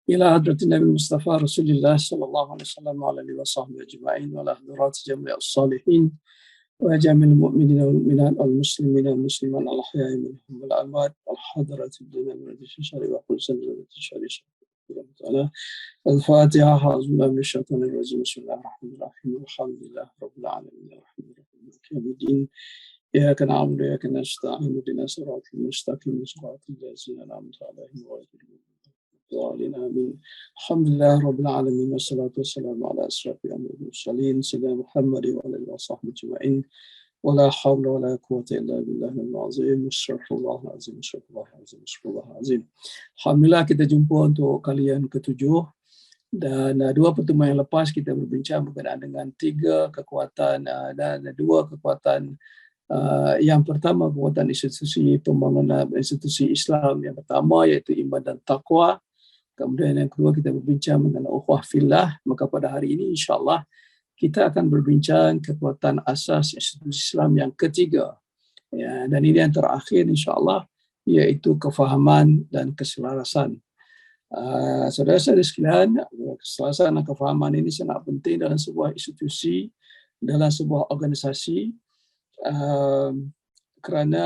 إلى حضرة النبي المصطفى رسول الله صلى الله عليه وسلم وعلى آله وصحبه أجمعين وعلى حضرات جميع الصالحين وجميع المؤمنين والمؤمنات المسلمين والمسلمات الأحياء منهم والأموات الحاضرة الدنيا من الشر وكل سنة الشر تعالى. الفاتحة. أعوذ بالله من الشيطان الرجيم. بسم الله الرحمن الرحيم. الحمد لله رب العالمين الرحمن الرحيم مالك يوم الدين. إياك نعبد وإياك نستعين اهدنا الصراط المستقيم صراط الذين أنعمت عليهم غير المغضوب عليهم. الحمد لله رب العالمين والصلاة والسلام على أشرف المرسلين سيدنا محمد وعلى آله وصحبه أجمعين. ولا حول ولا قوة إلا بالله العظيم. استغفر الله العظيم. استغفر الله العظيم. استغفر الله العظيم. Alhamdulillah kita jumpa untuk kalian ketujuh, dan dua pertemuan yang lepas kita berbincang berkenaan dengan tiga kekuatan dan dua kekuatan. Yang pertama kekuatan institusi pembangunan institusi Islam yang pertama iaitu iman dan taqwa. Kemudian yang kedua kita berbincang mengenai ukhuwah fillah. Maka pada hari ini insya-Allah kita akan berbincang kekuatan asas institusi Islam yang ketiga. Ya, dan ini yang terakhir insya-Allah iaitu kefahaman dan keselarasan. Saudara-saudara sekalian, keselarasan dan kefahaman ini sangat penting dalam sebuah institusi, dalam sebuah organisasi. Kerana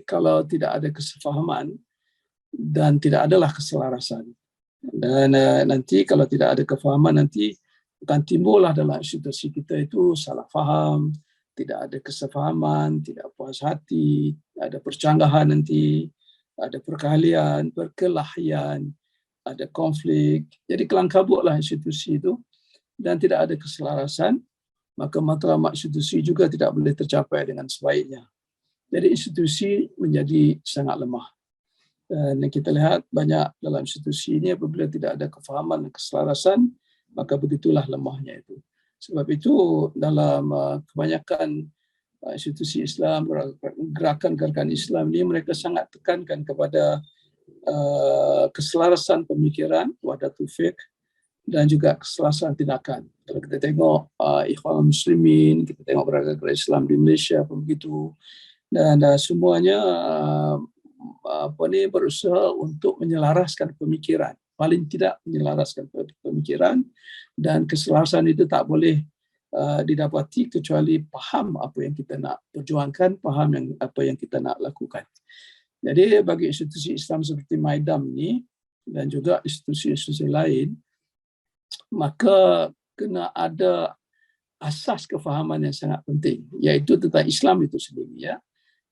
kalau tidak ada kesefahaman dan tidak adalah keselarasan, dan nanti kalau tidak ada kefahaman nanti akan timbullah dalam institusi kita itu salah faham, tidak ada kesefahaman, tidak puas hati, ada percanggahan nanti, ada perkelahian, ada konflik. Jadi kelang kabutlah institusi itu dan tidak ada keselarasan, maka matlamat institusi juga tidak boleh tercapai dengan sebaiknya. Jadi institusi menjadi sangat lemah. Dan kita lihat banyak dalam institusi ini apabila tidak ada kefahaman dan keselarasan, maka begitulah lemahnya itu. Sebab itu dalam kebanyakan institusi Islam, gerakan-gerakan Islam ini mereka sangat tekankan kepada keselarasan pemikiran, wahdatul fiqh, dan juga keselarasan tindakan. Kalau kita tengok Ikhwan Muslimin, kita tengok gerakan Islam di Malaysia pun begitu, dan semuanya berusaha untuk menyelaraskan pemikiran, paling tidak menyelaraskan pemikiran, dan keselarasan itu tak boleh didapati kecuali faham apa yang kita nak perjuangkan, faham apa yang kita nak lakukan. Jadi bagi institusi Islam seperti Maidam ini dan juga institusi-institusi lain, maka kena ada asas kefahaman yang sangat penting, iaitu tentang Islam itu sendiri. Ya.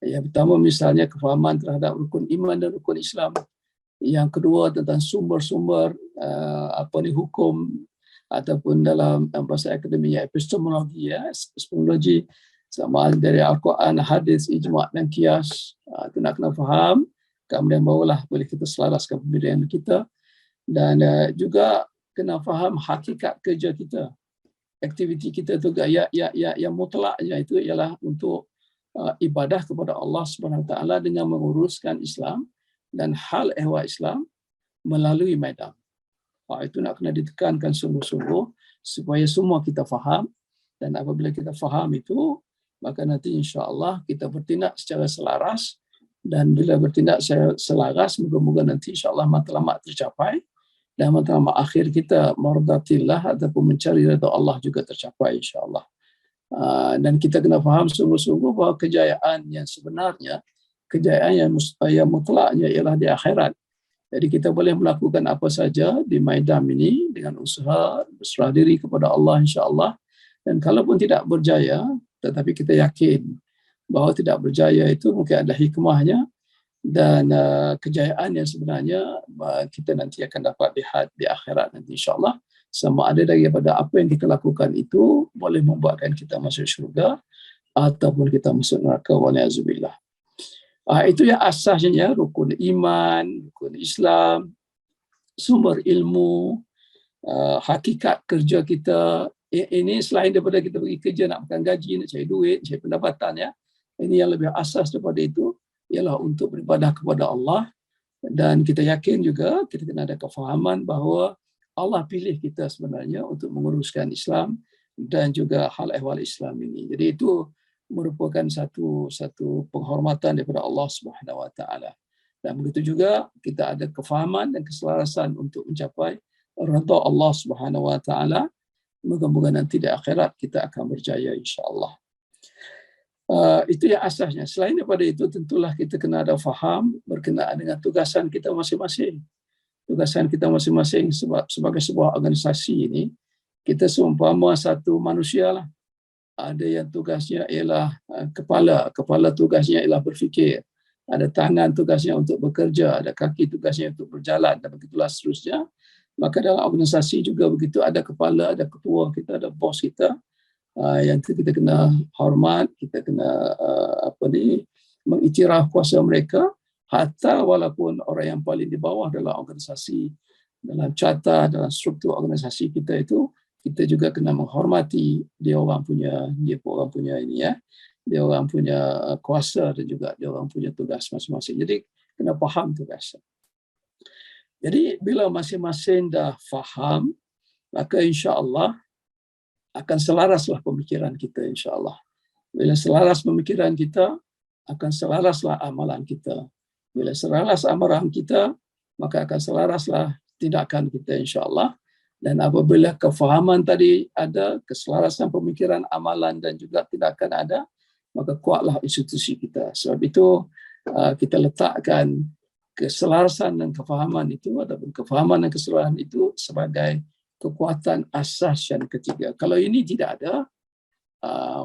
Yang pertama misalnya kefahaman terhadap rukun iman dan rukun Islam. Yang kedua tentang sumber-sumber hukum ataupun dalam bahasa akademiknya epistemologi, epistemologi sama dari Al-Quran, hadis, ijma' dan qiyas. Itu nak kena faham, kemudian barulah boleh kita selaraskan pemberian kita, dan juga kena faham hakikat kerja kita. Aktiviti kita itu yang mutlaknya itu ialah untuk ibadah kepada Allah Subhanahu Wa Taala dengan menguruskan Islam dan hal ehwal Islam melalui Maidam. Itu nak kena ditekankan sungguh-sungguh supaya semua kita faham, dan apabila kita faham itu, maka nanti insya-Allah kita bertindak secara selaras, dan bila bertindak secara selaras moga-moga nanti insya-Allah matlamat tercapai, dan matlamat akhir kita mardatillah ataupun mencari redha Allah juga tercapai insya-Allah. Dan kita kena faham sungguh-sungguh bahawa kejayaan yang sebenarnya, kejayaan yang mutlaknya ialah di akhirat. Jadi kita boleh melakukan apa saja di Maidam ini dengan usaha berserah diri kepada Allah insya-Allah. Dan kalaupun tidak berjaya, tetapi kita yakin bahawa tidak berjaya itu mungkin ada hikmahnya, dan kejayaan yang sebenarnya kita nanti akan dapat lihat di akhirat nanti insya-Allah. Sama ada daripada apa yang kita lakukan itu boleh membuatkan kita masuk syurga ataupun kita masuk neraka, waliyahzubillah. Itu yang asasnya, rukun iman, rukun Islam, sumber ilmu, hakikat kerja kita. Ini selain daripada kita pergi kerja nak makan gaji, nak cari duit, cari pendapatan, ya. Ini yang lebih asas daripada itu ialah untuk beribadah kepada Allah, dan kita yakin juga kita kena ada kefahaman bahawa Allah pilih kita sebenarnya untuk menguruskan Islam dan juga hal ehwal Islam ini. Jadi itu merupakan satu penghormatan daripada Allah Subhanahu Wa Taala. Dan begitu juga kita ada kefahaman dan keselarasan untuk mencapai redha Allah Subhanahu Wa Taala. Moga-moga nanti di akhirat kita akan berjaya insya-Allah. Itu yang asasnya. Selain daripada itu, tentulah kita kena ada faham berkenaan dengan tugasan kita masing-masing. Tugasan kita masing-masing sebagai sebuah organisasi ini, kita seumpama satu manusia lah. Ada yang tugasnya ialah kepala tugasnya ialah berfikir. Ada tangan tugasnya untuk bekerja, ada kaki tugasnya untuk berjalan, dan begitulah seterusnya. Maka dalam organisasi juga begitu, ada kepala, ada ketua kita, ada bos kita. Yang kita kena hormat, kita kena mengiktiraf kuasa mereka, hatta walaupun orang yang paling di bawah dalam organisasi, dalam carta, dalam struktur organisasi kita itu, kita juga kena menghormati dia orang punya ini ya. Dia orang punya kuasa dan juga dia orang punya tugas masing-masing. Jadi kena faham tugas. Jadi bila masing-masing dah faham, maka insya-Allah akan selaraslah pemikiran kita insya-Allah. Bila selaras pemikiran kita, akan selaraslah amalan kita. Bila selaras amalan kita, maka akan selaraslah tindakan kita insya-Allah. Dan apabila kefahaman tadi ada, keselarasan pemikiran, amalan dan juga tindakan ada, maka kuatlah institusi kita. Sebab itu kita letakkan keselarasan dan kefahaman itu, ataupun kefahaman dan keselarasan itu sebagai kekuatan asas yang ketiga. Kalau ini tidak ada,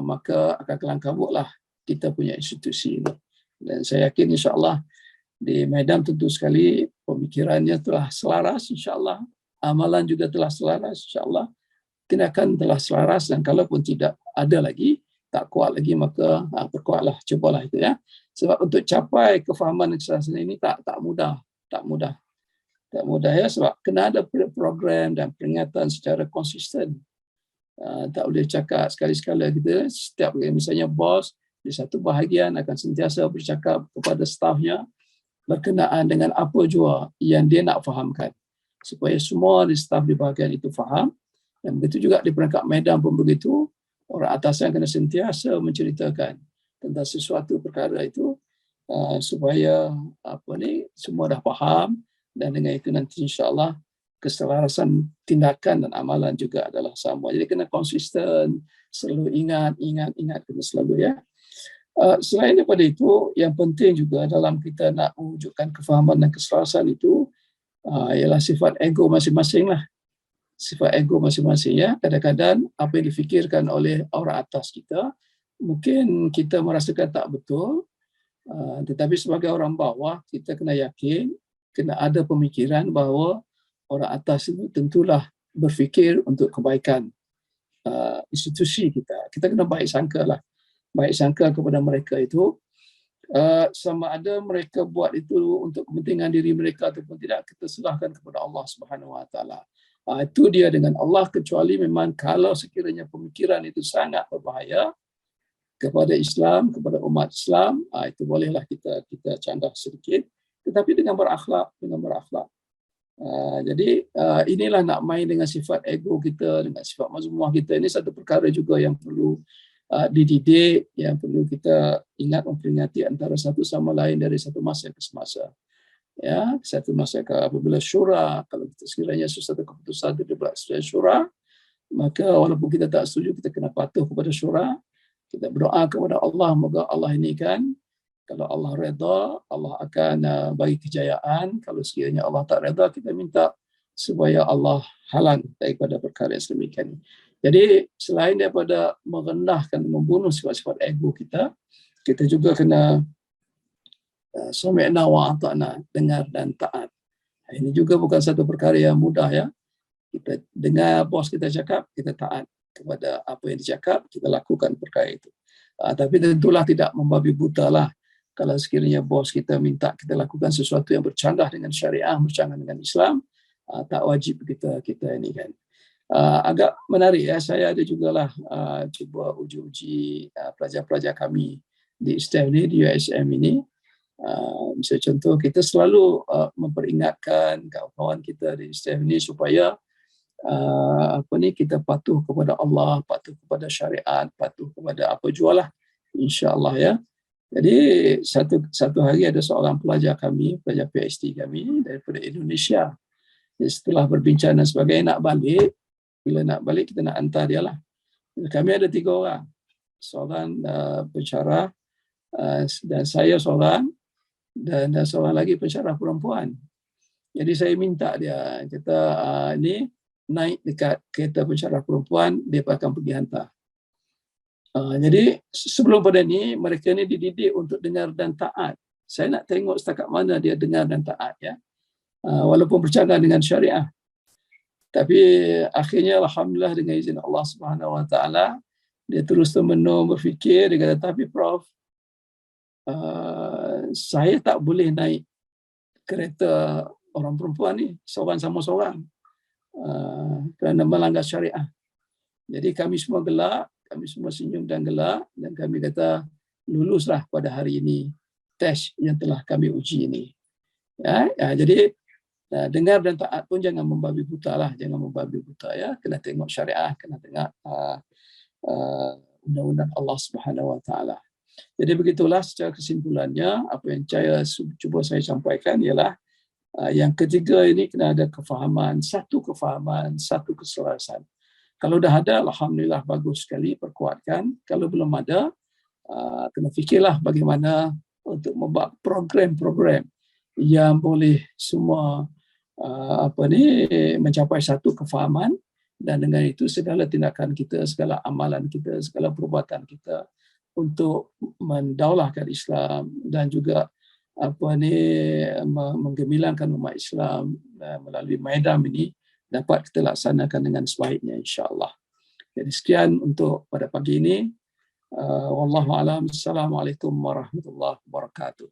maka akan kelang kabutlah kita punya institusi ini. Dan saya yakin insya-Allah di Medan tentu sekali pemikirannya telah selaras insya-Allah, amalan juga telah selaras insya-Allah, tindakan telah selaras, dan kalaupun tidak ada lagi, tak kuat lagi, maka perkuatlah, cubalah itu ya. Sebab untuk capai kefahaman dan keselarasan ini tak mudah ya, sebab kena ada program dan peringatan secara konsisten. Tak boleh cakap sekali-sekala gitu. Setiap misalnya bos di satu bahagian akan sentiasa bercakap kepada stafnya berkenaan dengan apa jua yang dia nak fahamkan, supaya semua di staf di bahagian itu faham. Dan begitu juga di perangkat Medan pun begitu, orang atasan kena sentiasa menceritakan tentang sesuatu perkara itu, supaya semua dah faham. Dan dengan itu nanti insya-Allah keselarasan tindakan dan amalan juga adalah sama. Jadi kena konsisten, selalu ingat kena selalu ya. Selain daripada itu, yang penting juga dalam kita nak mewujudkan kefahaman dan keselarasan itu ialah sifat ego masing-masing lah. Sifat ego masing-masing ya. Kadang-kadang apa yang difikirkan oleh orang atas kita, mungkin kita merasakan tak betul, tetapi sebagai orang bawah kita kena yakin, kena ada pemikiran bahawa orang atas itu tentulah berfikir untuk kebaikan institusi kita. Kita kena baik sangka kepada mereka itu, sama ada mereka buat itu untuk kepentingan diri mereka ataupun tidak, kita serahkan kepada Allah Subhanahu Wa Taala. Itu dia dengan Allah, kecuali memang kalau sekiranya pemikiran itu sangat berbahaya kepada Islam, kepada umat Islam, itu bolehlah kita canggah sedikit, tetapi dengan berakhlak. Jadi inilah nak main dengan sifat ego kita, dengan sifat mazmumah kita. Ini satu perkara juga yang perlu dididik, yang perlu kita ingat memperingati antara satu sama lain dari satu masa ke semasa. Ya, satu masa apabila syura, kalau kita sekiranya sesuatu keputusan dibuat sesuai syura, maka walaupun kita tak setuju, kita kena patuh kepada syura. Kita berdoa kepada Allah, moga Allah ini kan, kalau Allah redha, Allah akan bagi kejayaan. Kalau sekiranya Allah tak redha, kita minta supaya Allah halang daripada perkara yang sedemikian. Jadi selain daripada merendahkan, membunuh sifat-sifat ego kita, kita juga kena sami'na wa ata'na, dengar dan taat. Ini juga bukan satu perkara yang mudah ya. Kita dengar bos kita cakap, kita taat kepada apa yang dicakap, kita lakukan perkara itu. Tapi tentulah tidak membabi buta lah. Kalau sekiranya bos kita minta kita lakukan sesuatu yang bercanggah dengan syariah, bercanggah dengan Islam, tak wajib kita ini kan. Agak menarik ya, saya ada jugalah cuba uji pelajar-pelajar kami di STEM ni, di USM ini. Misalnya contoh, kita selalu memperingatkan kawan-kawan kita di STEM ini supaya kita patuh kepada Allah, patuh kepada syariat, patuh kepada apa jualah, insya-Allah ya. Jadi satu hari ada seorang pelajar kami, pelajar PhD kami daripada Indonesia. Jadi setelah berbincang dan sebagainya nak balik, bila nak balik kita nak hantar dia lah. Kami ada 3 orang, seorang pensyarah dan saya seorang, dan seorang lagi pensyarah perempuan. Jadi saya minta dia, kata ni naik dekat kereta pensyarah perempuan, dia akan pergi hantar. Jadi sebelum pada ni mereka ni dididik untuk dengar dan taat. Saya nak tengok setakat mana dia dengar dan taat, ya. Walaupun bercanggah dengan syariah. Tapi akhirnya alhamdulillah dengan izin Allah Subhanahu Wa Taala dia terus menung berfikir, dia kata, tapi Prof, saya tak boleh naik kereta orang perempuan ni seorang sama seorang kerana melanggar syariah. Jadi kami semua gelak, kami semua senyum dan gelak, dan kami kata luluslah pada hari ini test yang telah kami uji ini. Jadi dengar dan taat pun jangan membabi buta lah, jangan membabi buta, ya. Kena tengok syariah, kena tengok undang-undang Allah Subhanahu Wa Taala. Jadi begitulah secara kesimpulannya apa yang cuba saya sampaikan ialah yang ketiga ini kena ada kefahaman, satu keselarasan. Kalau dah ada, alhamdulillah bagus sekali, perkuatkan. Kalau belum ada, kena fikirlah bagaimana untuk membuat program-program yang boleh semua mencapai satu kefahaman, dan dengan itu segala tindakan kita, segala amalan kita, segala perbuatan kita untuk mendaulahkan Islam dan juga menggemilangkan umat Islam melalui Maidam ini dapat kita laksanakan dengan sebaiknya, insya-Allah. Jadi sekian untuk pada pagi ini. Wallahu a'lam. Assalamualaikum warahmatullahi wabarakatuh.